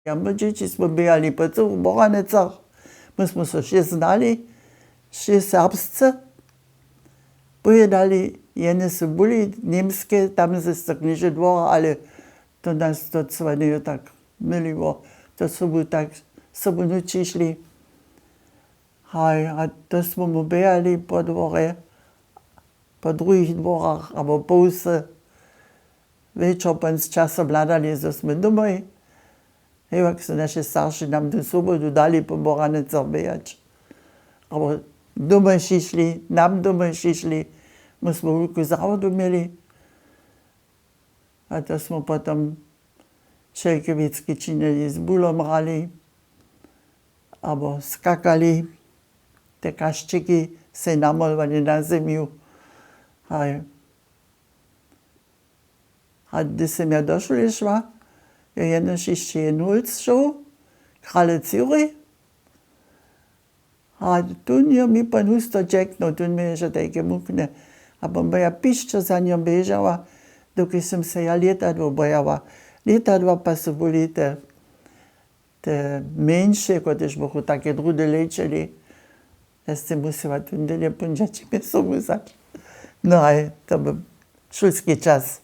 Ja, my dzieci sme běhali po celých Boranecach. My sme sa še znali, še serbsce. Pojedali, jene su boli němské, tam ze kniže dvora, ale to nas to cvanejo tak milivo. To sobu tak sobu nuči šli. A to sme mu běhali po dvore, po druhých dvorach, abo pouse. Večer pan z časom hľadali, že sme domoj. Jak su naši starši nam tu sobotu dali po Boranecach běhać. Abo domoj šišli, nam domoj šišli. My sme veľkú závodu mieli. A to sme potom všelkevicky činili, s bulom hrali, abo skakali. Te kaščiky se namolovali na zemiu. A když som ja do školy šla, je jednož ešte jen Holc šel, Krale Zürich. A tu mi pan husto čeknul, tu mi je že také mukne. A moja pišča za ňom bežala, dokud som sa ja lietadlo bojala. Lietadla pa su boli te menšie, kotiež bohu také drude lečeli. Ja ste musela tu nelepúť, že či mi som musať. No aj to byl šulský čas.